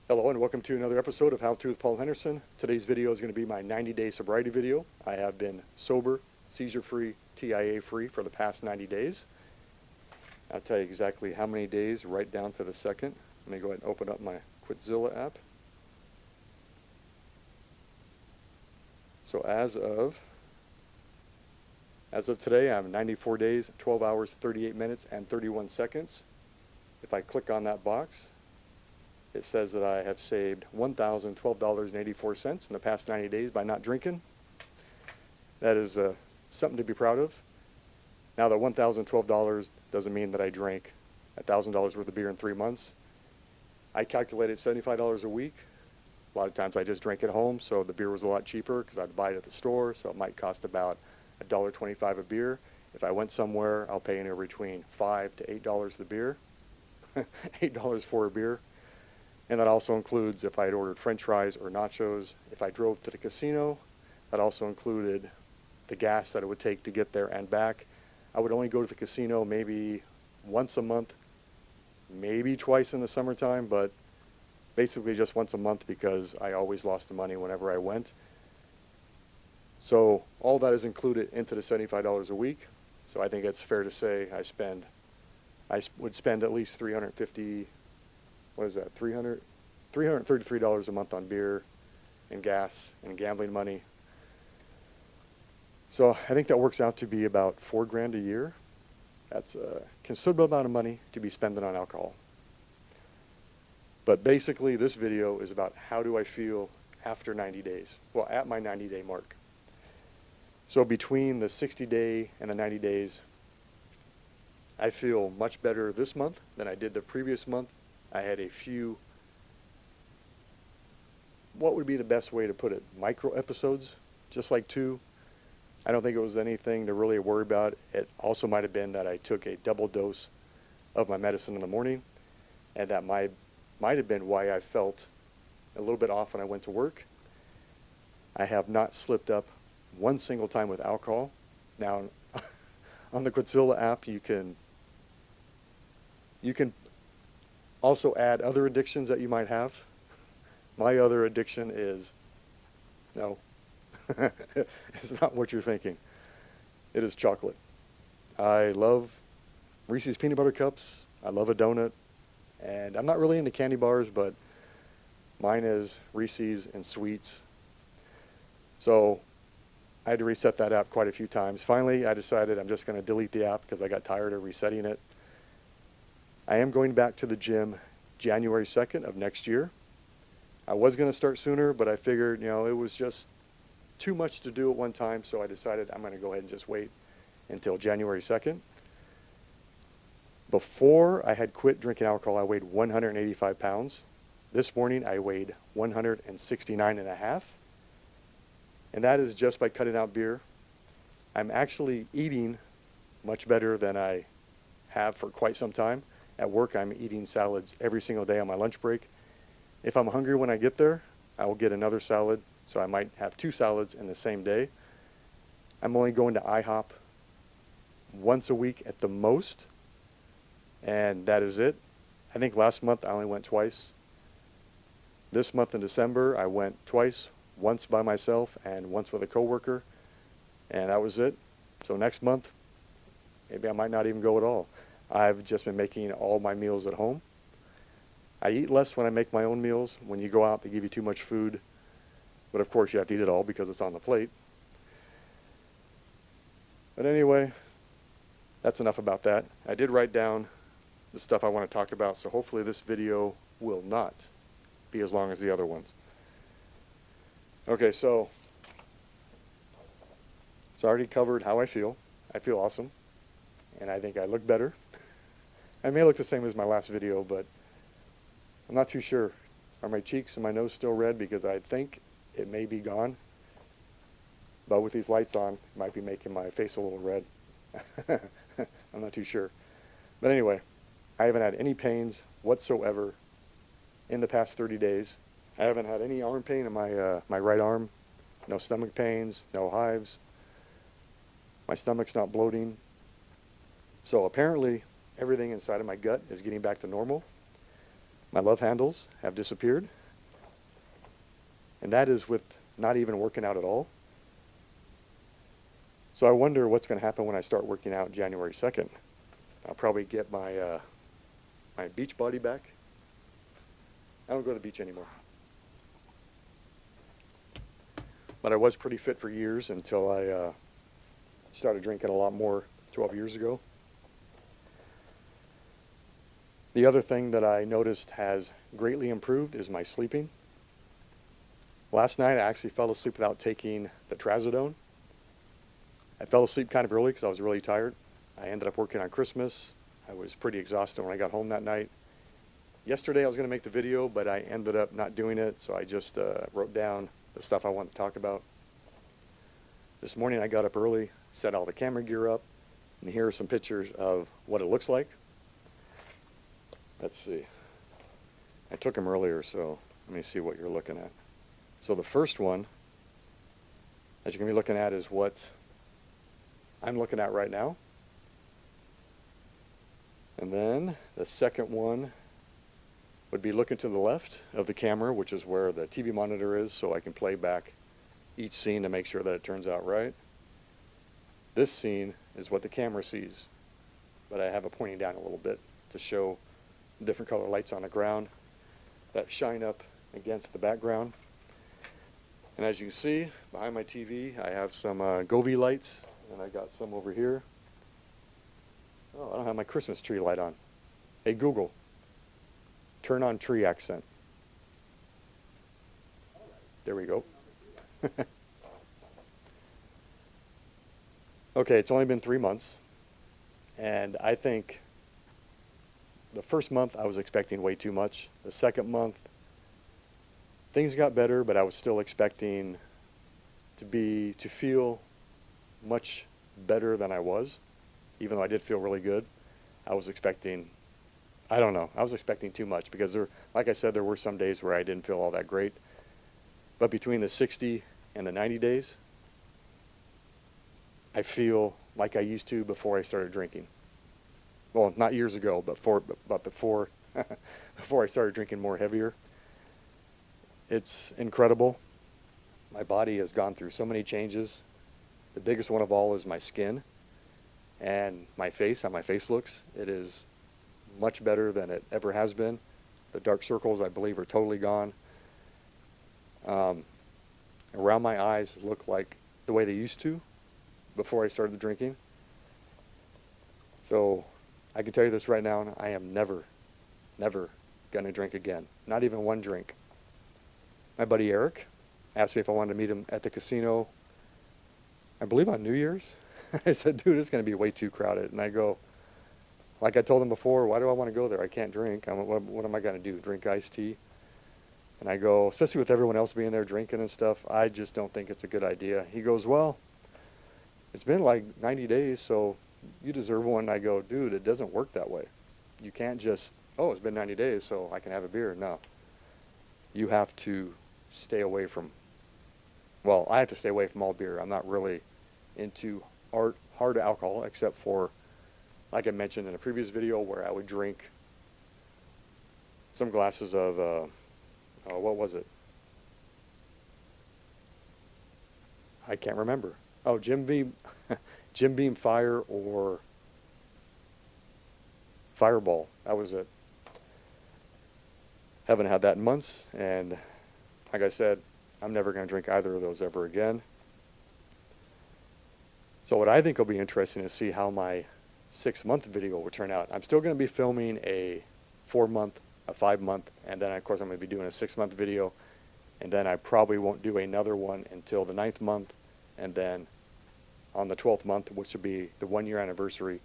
Hello and welcome to another episode of How To with Paul Henderson. Today's video is going to be my 90-day sobriety video. I have been sober, seizure-free, TIA-free for the past 90 days. I'll tell you exactly how many days, right down to the second. Let me go ahead and open up my Quizilla app. So as of today, I'm 94 days, 12 hours, 38 minutes, and 31 seconds. If I click on that box, it says that I have saved $1,012.84 in the past 90 days by not drinking. That is something to be proud of. Now, that $1,012 doesn't mean that I drank $1,000 worth of beer in 3 months. I calculated $75 a week. A lot of times I just drank at home, so the beer was a lot cheaper because I'd buy it at the store, so it might cost about $1.25 a beer. If I went somewhere, I'll pay anywhere between $5 to $8 the beer. $8 for a beer. And that also includes if I had ordered French fries or nachos. If I drove to the casino, that also included the gas that it would take to get there and back. I would only go to the casino maybe once a month, maybe twice in the summertime, but basically just once a month because I always lost the money whenever I went. So all that is included into the $75 a week. So I think it's fair to say I would spend at least $333 a month on beer and gas and gambling money. So I think that works out to be about $4,000 a year. That's a considerable amount of money to be spending on alcohol. But basically this video is about how do I feel after 90 days. Well, at my 90-day mark. So between the 60-day and the 90 days, I feel much better this month than I did the previous month. I had a few, what would be the best way to put it, micro episodes, just like two. I don't think it was anything to really worry about. It also might have been that I took a double dose of my medicine in the morning, and that might have been why I felt a little bit off when I went to work. I have not slipped up one single time with alcohol. Now, on the Quizilla app, you can also add other addictions that you might have. My other addiction is, no, it's not what you're thinking. It is chocolate. I love Reese's peanut butter cups. I love a donut. And I'm not really into candy bars, but mine is Reese's and sweets. So I had to reset that app quite a few times. Finally, I decided I'm just going to delete the app because I got tired of resetting it. I am going back to the gym January 2nd of next year. I was going to start sooner, but I figured, it was just too much to do at one time, so I decided I'm going to go ahead and just wait until January 2nd. Before I had quit drinking alcohol, I weighed 185 pounds. This morning, I weighed 169 and a half. And that is just by cutting out beer. I'm actually eating much better than I have for quite some time. At work, I'm eating salads every single day on my lunch break. If I'm hungry when I get there, I will get another salad. So I might have 2 salads in the same day. I'm only going to IHOP once a week at the most. And that is it. I think last month I only went twice. This month in December, I went twice. Once by myself and once with a coworker. And that was it. So next month, maybe I might not even go at all. I've just been making all my meals at home. I eat less when I make my own meals. When you go out, they give you too much food. But of course, you have to eat it all because it's on the plate. But anyway, that's enough about that. I did write down the stuff I want to talk about, so hopefully this video will not be as long as the other ones. Okay, so I already covered how I feel. I feel awesome, and I think I look better. I may look the same as my last video, but I'm not too sure. Are my cheeks and my nose still red? Because I think it may be gone. But with these lights on, it might be making my face a little red. I'm not too sure. But anyway, I haven't had any pains whatsoever in the past 30 days. I haven't had any arm pain in my right arm. No stomach pains, no hives. My stomach's not bloating. So apparently everything inside of my gut is getting back to normal. My love handles have disappeared. And that is with not even working out at all. So I wonder what's going to happen when I start working out January 2nd. I'll probably get my my beach body back. I don't go to the beach anymore. But I was pretty fit for years until I started drinking a lot more 12 years ago. The other thing that I noticed has greatly improved is my sleeping. Last night I actually fell asleep without taking the trazodone. I fell asleep kind of early because I was really tired. I ended up working on Christmas. I was pretty exhausted when I got home that night. Yesterday I was going to make the video, but I ended up not doing it, so I just wrote down the stuff I wanted to talk about. This morning I got up early, set all the camera gear up, and here are some pictures of what it looks like. Let's see. I took them earlier, so let me see what you're looking at. So the first one that you're going to be looking at is what I'm looking at right now. And then the second one would be looking to the left of the camera, which is where the TV monitor is, so I can play back each scene to make sure that it turns out right. This scene is what the camera sees, but I have it pointing down a little bit to show different color lights on the ground that shine up against the background. And as you can see, behind my TV, I have some Govee lights, and I got some over here. Oh, I don't have my Christmas tree light on. Hey, Google, turn on tree accent. There we go. Okay, it's only been 3 months, and I think the first month I was expecting way too much. The second month, things got better, but I was still expecting to feel much better than I was, even though I did feel really good. I was expecting, I don't know, I was expecting too much because like I said, there were some days where I didn't feel all that great. But between the 60 and the 90 days, I feel like I used to before I started drinking. Well, not years ago, but before before I started drinking more heavier. It's incredible. My body has gone through so many changes. The biggest one of all is my skin and my face, how my face looks. It is much better than it ever has been. The dark circles, I believe, are totally gone. Around my eyes look like the way they used to before I started drinking. So I can tell you this right now, I am never going to drink again. Not even one drink. My buddy Eric asked me if I wanted to meet him at the casino, I believe on New Year's. I said, dude, it's going to be way too crowded. And I go, like I told him before, why do I want to go there? I can't drink. What am I going to do, drink iced tea? And I go, especially with everyone else being there drinking and stuff, I just don't think it's a good idea. He goes, well, it's been like 90 days, so you deserve one. I go, dude, it doesn't work that way. You can't just, oh, it's been 90 days, so I can have a beer. No. You have to stay away from, well, I have to stay away from all beer. I'm not really into hard alcohol, except for, like I mentioned in a previous video, where I would drink some glasses of, what was it? I can't remember. Oh, Jim Beam Fire or Fireball. That was it. Haven't had that in months, and like I said, I'm never going to drink either of those ever again. So what I think will be interesting is see how my 6-month video will turn out. I'm still going to be filming a 4-month, a 5-month, and then of course I'm going to be doing a 6-month video, and then I probably won't do another one until the 9th month, and then on the 12th month, which will be the 1-year anniversary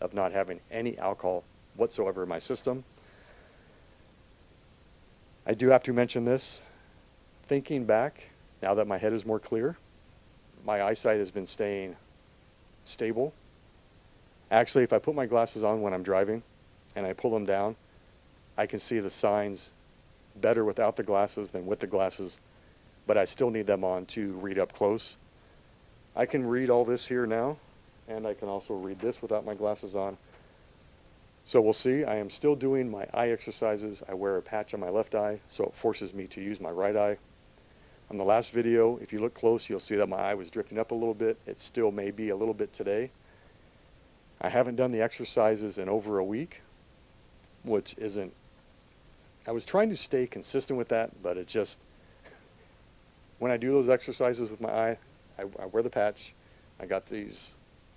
of not having any alcohol whatsoever in my system. I do have to mention this. Thinking back, now that my head is more clear, my eyesight has been staying stable. Actually, if I put my glasses on when I'm driving and I pull them down, I can see the signs better without the glasses than with the glasses, but I still need them on to read up close. I can read all this here now, and I can also read this without my glasses on. So we'll see. I am still doing my eye exercises. I wear a patch on my left eye, so it forces me to use my right eye. On the last video, if you look close, you'll see that my eye was drifting up a little bit. It still may be a little bit today. I haven't done the exercises in over a week, which isn't, I was trying to stay consistent with that, but it just, when I do those exercises with my eye, I wear the patch. I got these,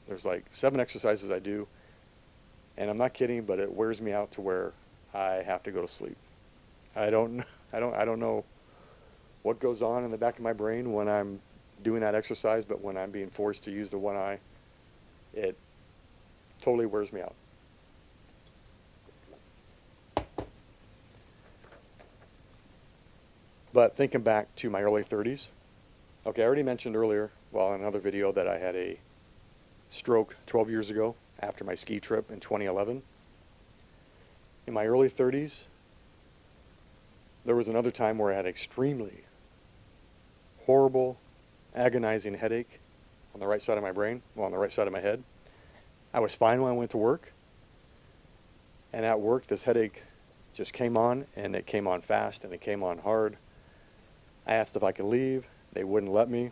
there's like 7 exercises I do, and I'm not kidding, but it wears me out to where I have to go to sleep. I don't know what goes on in the back of my brain when I'm doing that exercise, but when I'm being forced to use the one eye, it totally wears me out. But thinking back to my early 30s, okay, I already mentioned earlier, well, in another video, that I had a stroke 12 years ago after my ski trip in 2011. In my early 30s, there was another time where I had extremely horrible, agonizing headache on the right side of my brain, well, on the right side of my head. I was fine when I went to work, and at work this headache just came on, and it came on fast, and it came on hard. I asked if I could leave. They wouldn't let me.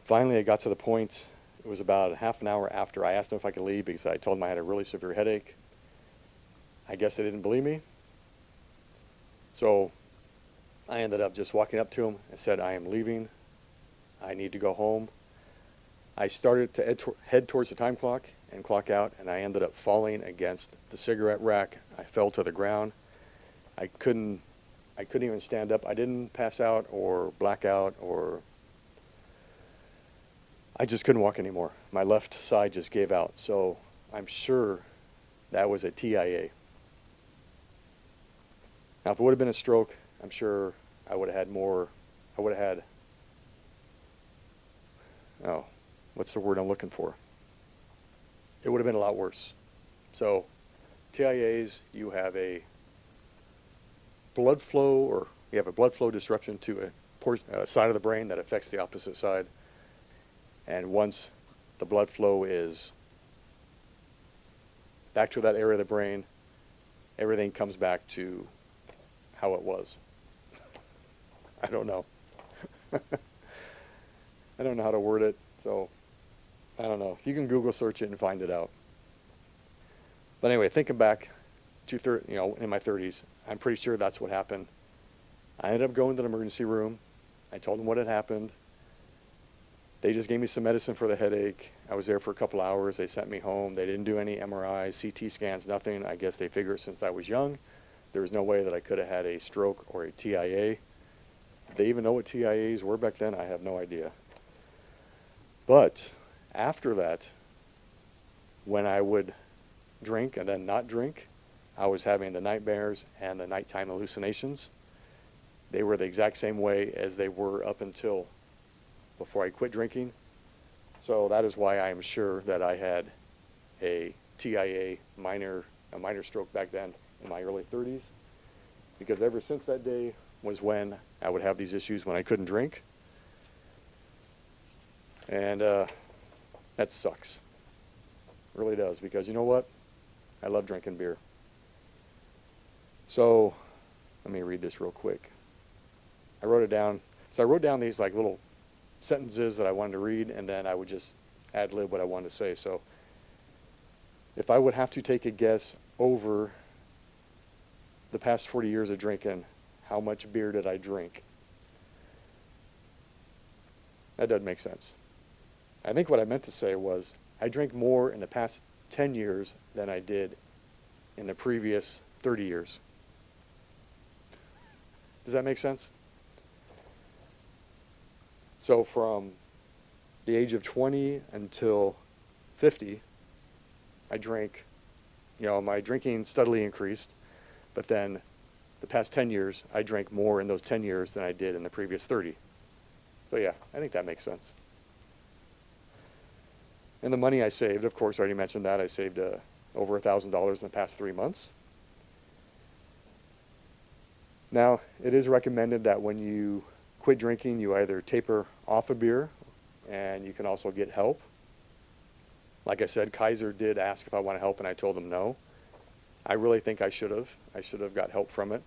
Finally, it got to the point, it was about a half an hour after I asked them if I could leave because I told them I had a really severe headache. I guess they didn't believe me. So I ended up just walking up to them and said, I am leaving. I need to go home. I started to head towards the time clock and clock out, and I ended up falling against the cigarette rack. I fell to the ground. I couldn't even stand up. I didn't pass out or black out, or I just couldn't walk anymore. My left side just gave out. So I'm sure that was a TIA. Now, if it would have been a stroke, I'm sure I would have had more, I would have had, oh, what's the word I'm looking for? It would have been a lot worse. So TIAs, you have a blood flow, or you have a blood flow disruption to a side of the brain that affects the opposite side. And once the blood flow is back to that area of the brain, everything comes back to how it was. I don't know. I don't know how to word it, so I don't know. You can Google search it and find it out. But anyway, thinking back to in my 30s, I'm pretty sure that's what happened. I ended up going to the emergency room. I told them what had happened. They just gave me some medicine for the headache. I was there for a couple hours. They sent me home. They didn't do any MRIs, CT scans, nothing. I guess they figured since I was young, there was no way that I could have had a stroke or a TIA. Did they even know what TIAs were back then? I have no idea. But after that, when I would drink and then not drink, I was having the nightmares and the nighttime hallucinations. They were the exact same way as they were up until before I quit drinking. So that is why I am sure that I had a TIA, a minor stroke back then in my early 30s, because ever since that day was when I would have these issues when I couldn't drink. And that sucks. It really does, because you know what? I love drinking beer. So let me read this real quick. I wrote it down. So I wrote down these like little sentences that I wanted to read, and then I would just ad-lib what I wanted to say. So if I would have to take a guess over the past 40 years of drinking, how much beer did I drink? That doesn't make sense. I think what I meant to say was I drank more in the past 10 years than I did in the previous 30 years. Does that make sense? So from the age of 20 until 50, I drank, my drinking steadily increased, but then the past 10 years, I drank more in those 10 years than I did in the previous 30. So yeah, I think that makes sense. And the money I saved, of course, I already mentioned that. I saved over $1,000 in the past 3 months. Now, it is recommended that when you quit drinking, you either taper off a beer, and you can also get help. Like I said, Kaiser did ask if I want to help, and I told them no. I really think I should have. I should have got help from it.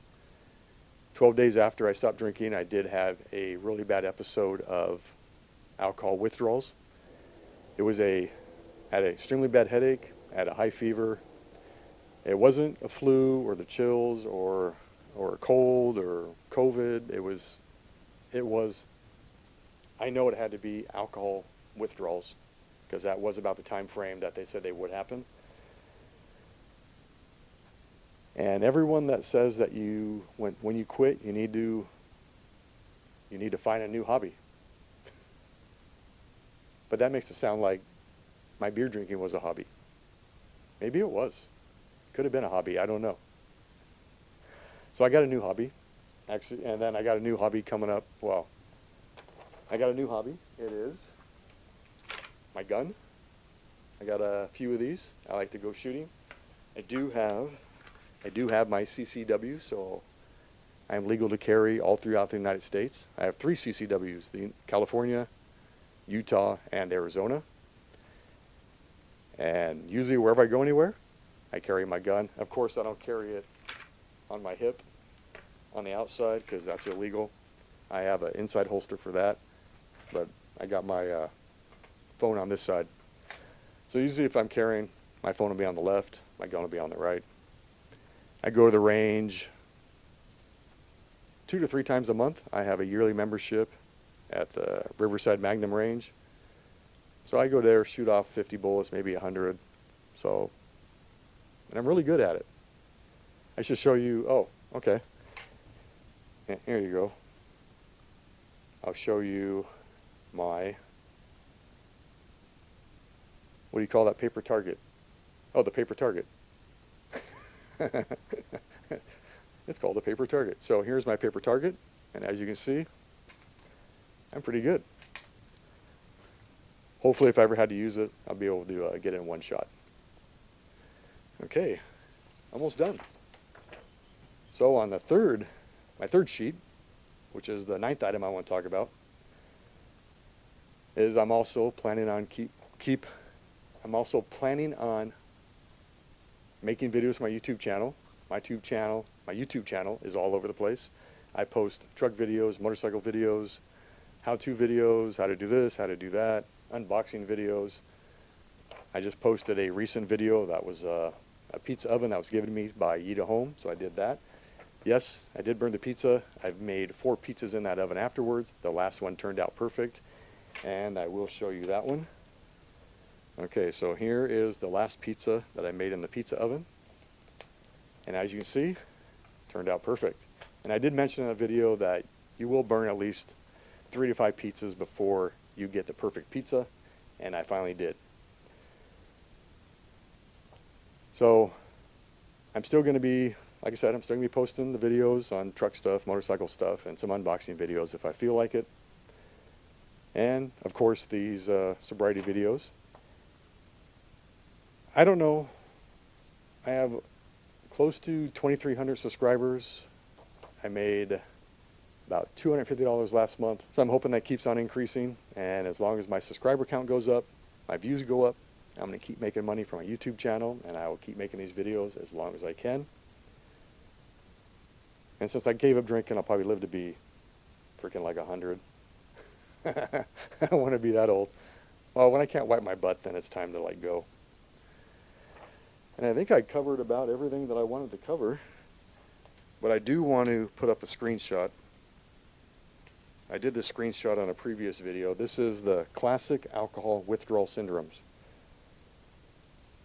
12 days after I stopped drinking, I did have a really bad episode of alcohol withdrawals. It was I had an extremely bad headache, I had a high fever. It wasn't a flu or the chills or a cold or COVID. It was, I know it had to be alcohol withdrawals, because that was about the time frame that they said they would happen. And everyone that says that when you quit, you need to find a new hobby. But that makes it sound like my beer drinking was a hobby. Maybe it was. Could have been a hobby, I don't know. So I got a new hobby, actually, and then I got a new hobby coming up. Well, I got a new hobby. It is my gun. I got a few of these. I like to go shooting. I do have my CCW, so I am legal to carry all throughout the United States. I have 3 CCWs, California, Utah, and Arizona. And usually wherever I go anywhere, I carry my gun. Of course, I don't carry it on my hip on the outside, because that's illegal. I have an inside holster for that, but I got my phone on this side. So usually if I'm carrying, my phone will be on the left, my gun will be on the right. I go to the range 2 to 3 times a month. I have a yearly membership at the Riverside Magnum range. So I go there, shoot off 50 bullets, maybe 100. So, and I'm really good at it. I should show you, oh, okay. Here you go. I'll show you my, what do you call that paper target? Oh, the paper target. It's called a paper target. So here's my paper target, and as you can see, I'm pretty good. Hopefully if I ever had to use it, I'll be able to get it in one shot. Okay, almost done. So on my third sheet, which is the 9th item I want to talk about, is I'm also planning on making videos for my YouTube channel. My YouTube channel is all over the place. I post truck videos, motorcycle videos, how-to videos, how to do this, how to do that, unboxing videos. I just posted a recent video that was a pizza oven that was given to me by Eat at Home, so I did that. Yes, I did burn the pizza. I've made 4 pizzas in that oven afterwards. The last one turned out perfect, and I will show you that one. Okay, so here is the last pizza that I made in the pizza oven. And as you can see, turned out perfect. And I did mention in that video that you will burn at least 3 to 5 pizzas before you get the perfect pizza, and I finally did. So I'm still going to be, like I said, I'm still going to be posting the videos on truck stuff, motorcycle stuff, and some unboxing videos if I feel like it. And of course these sobriety videos. I don't know, I have close to 2,300 subscribers. I made about $250 last month, so I'm hoping that keeps on increasing, and as long as my subscriber count goes up, my views go up, I'm going to keep making money from my YouTube channel, and I will keep making these videos as long as I can. And since I gave up drinking, I'll probably live to be freaking like 100. I don't want to be that old. Well, when I can't wipe my butt, then it's time to like go. And I think I covered about everything that I wanted to cover, but I do want to put up a screenshot. I did this screenshot on a previous video. This is the classic alcohol withdrawal syndromes.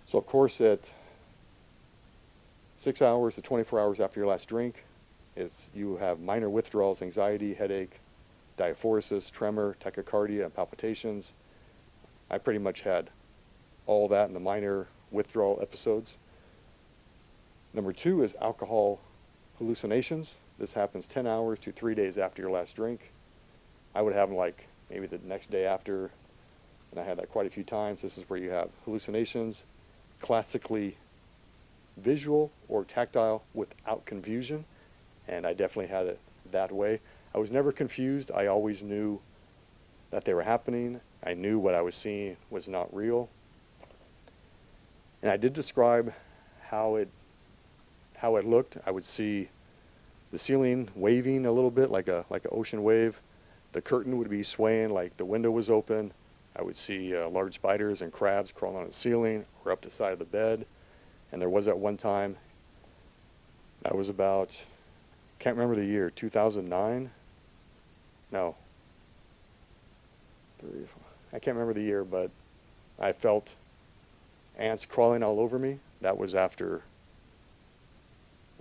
So of course at 6 hours to 24 hours after your last drink, you have minor withdrawals, anxiety, headache, diaphoresis, tremor, tachycardia, and palpitations. I pretty much had all that in the minor withdrawal episodes. Number 2 is alcohol hallucinations. This happens 10 hours to 3 days after your last drink. I would have them like maybe the next day after, and I had that quite a few times. This is where you have hallucinations, classically visual or tactile without confusion, and I definitely had it that way. I was never confused. I always knew that they were happening. I knew what I was seeing was not real. And I did describe how it looked. I would see the ceiling waving a little bit like an ocean wave. The curtain would be swaying like the window was open. I would see large spiders and crabs crawling on the ceiling or up the side of the bed. And there was at one time, that was about, can't remember the year, 2009? No. I can't remember the year, but I felt ants crawling all over me. That was after,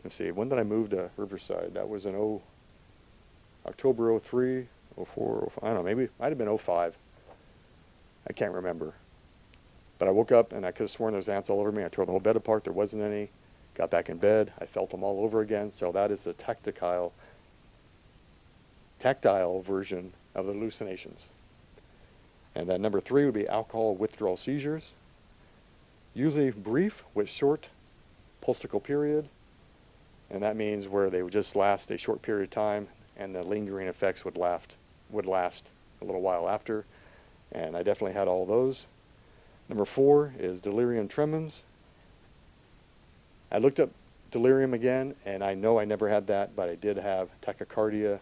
let's see, when did I move to Riverside? That was in October 03, 04, 05, I don't know, maybe, might have been 05. I can't remember. But I woke up and I could have sworn there was ants all over me. I tore the whole bed apart. There wasn't any. Got back in bed. I felt them all over again. So that is the tactile version of the hallucinations. And then number 3 would be alcohol withdrawal seizures. Usually brief with short pulsical period. And that means where they would just last a short period of time and the lingering effects would last a little while after. And I definitely had all those. Number 4 is delirium tremens. I looked up delirium again, and I know I never had that, but I did have tachycardia,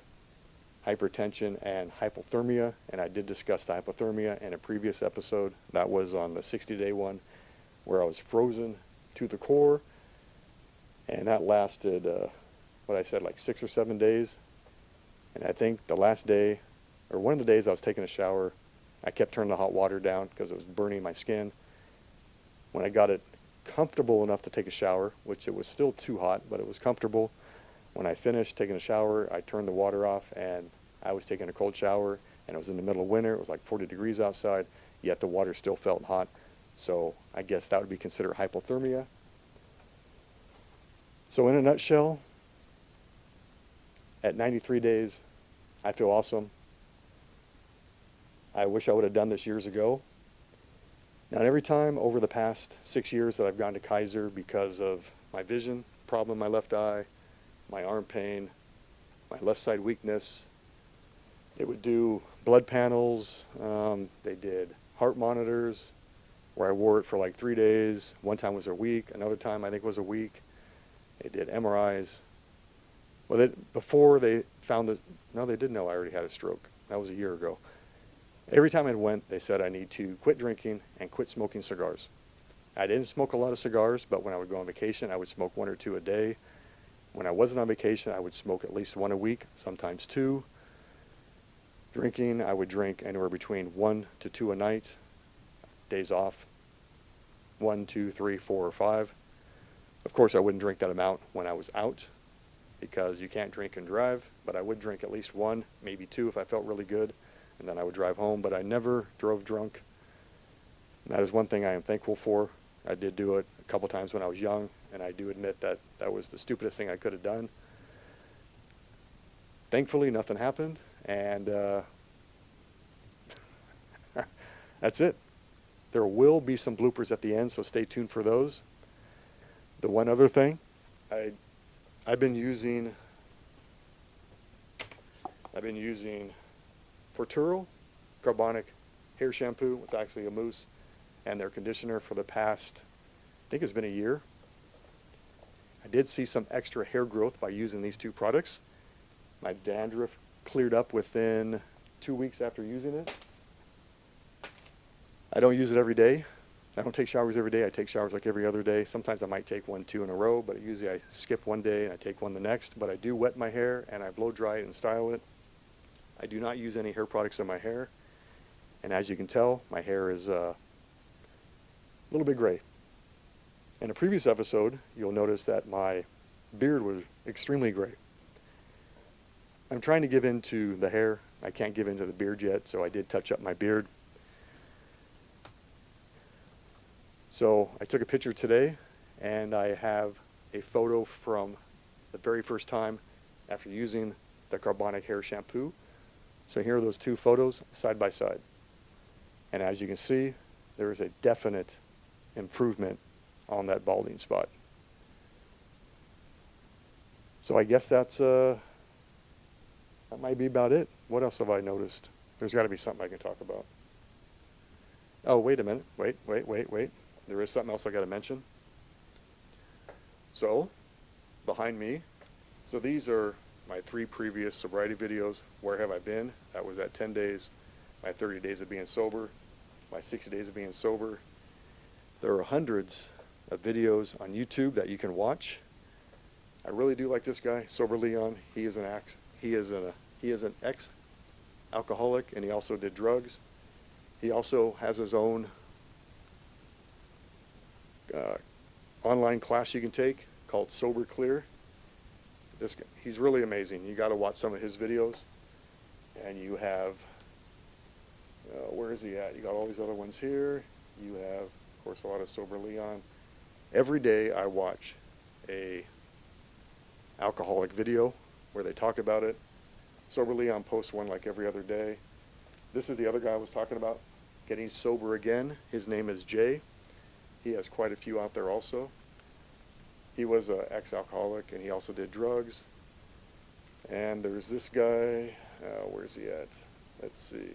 hypertension, and hypothermia, and I did discuss the hypothermia in a previous episode. That was on the 60-day one, where I was frozen to the core, and that lasted, like 6 or 7 days. And I think the last day, or one of the days I was taking a shower, I kept turning the hot water down because it was burning my skin. When I got it comfortable enough to take a shower, which it was still too hot, but it was comfortable. When I finished taking a shower, I turned the water off, and I was taking a cold shower, and it was in the middle of winter. It was like 40 degrees outside, yet the water still felt hot. So I guess that would be considered hypothermia. So in a nutshell, at 93 days, I feel awesome. I wish I would have done this years ago. Now, every time over the past 6 years that I've gone to Kaiser because of my vision problem in my left eye, my arm pain, my left side weakness, they would do blood panels, they did heart monitors, where I wore it for like 3 days. One time was a week, another time I think was a week. They did MRIs. Well, before they found that, no, they did know I already had a stroke. That was a year ago. Every time I went, they said I need to quit drinking and quit smoking cigars. I didn't smoke a lot of cigars, but when I would go on vacation, I would smoke 1 or 2 a day. When I wasn't on vacation, I would smoke at least 1 a week, sometimes 2. Drinking, I would drink anywhere between 1 to 2 a night. Days off, 1, 2, 3, 4, or 5. Of course, I wouldn't drink that amount when I was out because you can't drink and drive, but I would drink at least 1, maybe 2 if I felt really good. And then I would drive home, but I never drove drunk. And that is one thing I am thankful for. I did do it a couple times when I was young, and I do admit that that was the stupidest thing I could have done. Thankfully, nothing happened, and that's it. There will be some bloopers at the end, so stay tuned for those. The one other thing, I've been using Forturo carbonic hair shampoo. It's actually a mousse, and their conditioner for the past, I think it's been a year. I did see some extra hair growth by using these 2 products. My dandruff cleared up within 2 weeks after using it. I don't use it every day. I don't take showers every day. I take showers like every other day. Sometimes I might take 1, 2 in a row, but usually I skip 1 day and I take 1 the next. But I do wet my hair and I blow dry it and style it. I do not use any hair products on my hair. And as you can tell, my hair is a little bit gray. In a previous episode, you'll notice that my beard was extremely gray. I'm trying to give in to the hair. I can't give in to the beard yet, so I did touch up my beard. So I took a picture today, and I have a photo from the very first time after using the carbonic hair shampoo. So here are those 2 photos side by side. And as you can see, there is a definite improvement on that balding spot. So I guess that might be about it. What else have I noticed? There's got to be something I can talk about. Oh, wait a minute. Wait. there is something else I got to mention. So, behind me, so these are my 3 previous sobriety videos. Where have I been? That was at 10 days, my 30 days of being sober, my 60 days of being sober. There are hundreds of videos on YouTube that you can watch. I really do like this guy, Sober Leon. He is an ex-alcoholic, and he also did drugs. He also has his own online class you can take called Sober Clear. This guy, he's really amazing. You got to watch some of his videos. And you have, where is he at? You got all these other ones here. You have, of course, a lot of Sober Leon. Every day I watch a alcoholic video where they talk about it. Sober Leon posts one like every other day. This is the other guy I was talking about, getting sober again. His name is Jay. He has quite a few out there also. He was an ex-alcoholic, and he also did drugs. And there's this guy, where's he at? Let's see.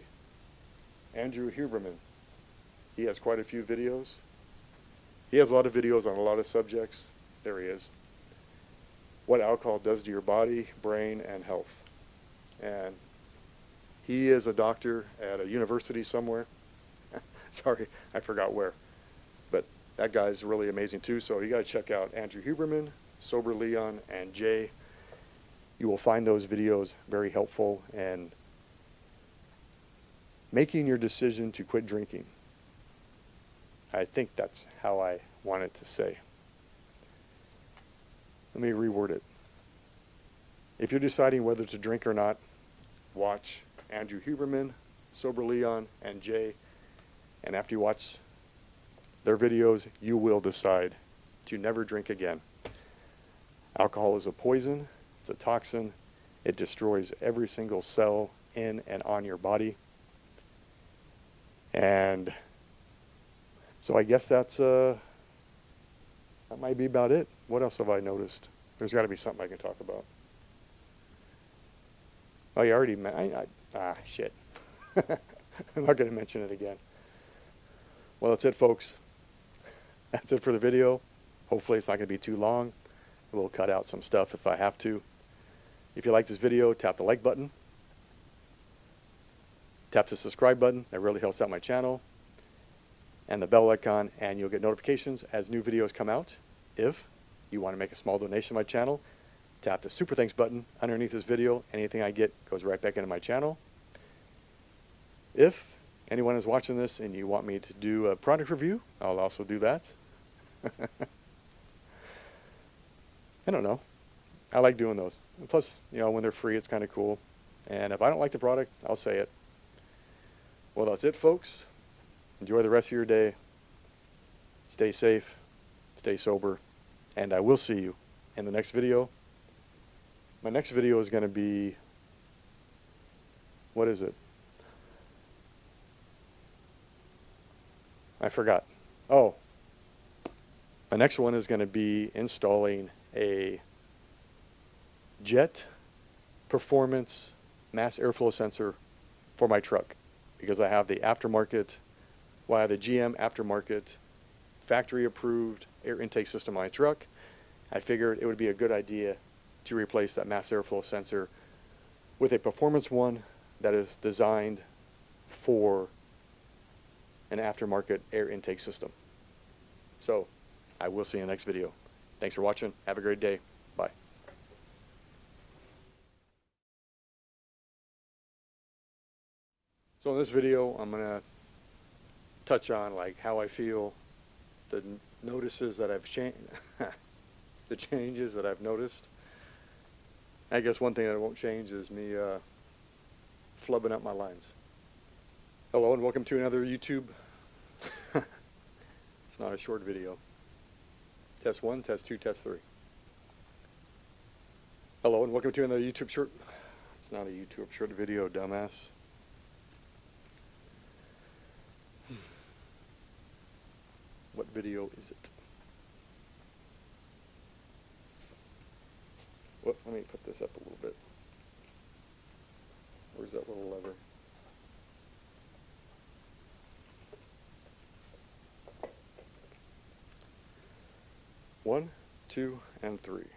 Andrew Huberman. He has quite a few videos. He has a lot of videos on a lot of subjects. There he is. What alcohol does to your body, brain, and health. And he is a doctor at a university somewhere. Sorry, I forgot where. But that guy's really amazing too, so you got to check out Andrew Huberman, Sober Leon, and Jay. You will find those videos very helpful in making your decision to quit drinking. I think that's how I wanted to say. Let me reword it. If you're deciding whether to drink or not, watch Andrew Huberman, Sober Leon, and Jay. And after you watch their videos, you will decide to never drink again. Alcohol is a poison. It's a toxin. It destroys every single cell in and on your body. And so I guess that might be about it. What else have I noticed? There's got to be something I can talk about. Oh, you already shit. I'm not going to mention it again. Well, that's it, folks. That's it for the video. Hopefully it's not going to be too long. We'll cut out some stuff if I have to. If you like this video, tap the like button. Tap the subscribe button. That really helps out my channel. And the bell icon, and you'll get notifications as new videos come out. If you want to make a small donation to my channel, tap the Super Thanks button underneath this video. Anything I get goes right back into my channel. If anyone is watching this and you want me to do a product review, I'll also do that. I don't know. I like doing those. And plus, when they're free, it's kind of cool. And if I don't like the product, I'll say it. Well, that's it, folks. Enjoy the rest of your day. Stay safe. Stay sober. And I will see you in the next video. My next video is going to be, what is it? I forgot. Oh, my next one is going to be installing a jet performance mass airflow sensor for my truck, because I have the aftermarket, the GM aftermarket factory approved air intake system on my truck. I figured it would be a good idea to replace that mass airflow sensor with a performance one that is designed for an aftermarket air intake system. So I will see you in the next video. Thanks for watching. Have a great day. Bye. So in this video, I'm going to touch on how I feel, the notices that I've changed, the changes that I've noticed. I guess one thing that won't change is me flubbing up my lines. Hello and welcome to another YouTube. It's not a short video. Test 1, test 2, test 3. Hello and welcome to another YouTube short. It's not a YouTube short video, dumbass. What video is it? Well, let me put this up a little bit. Where's that little lever? 1, 2, and 3.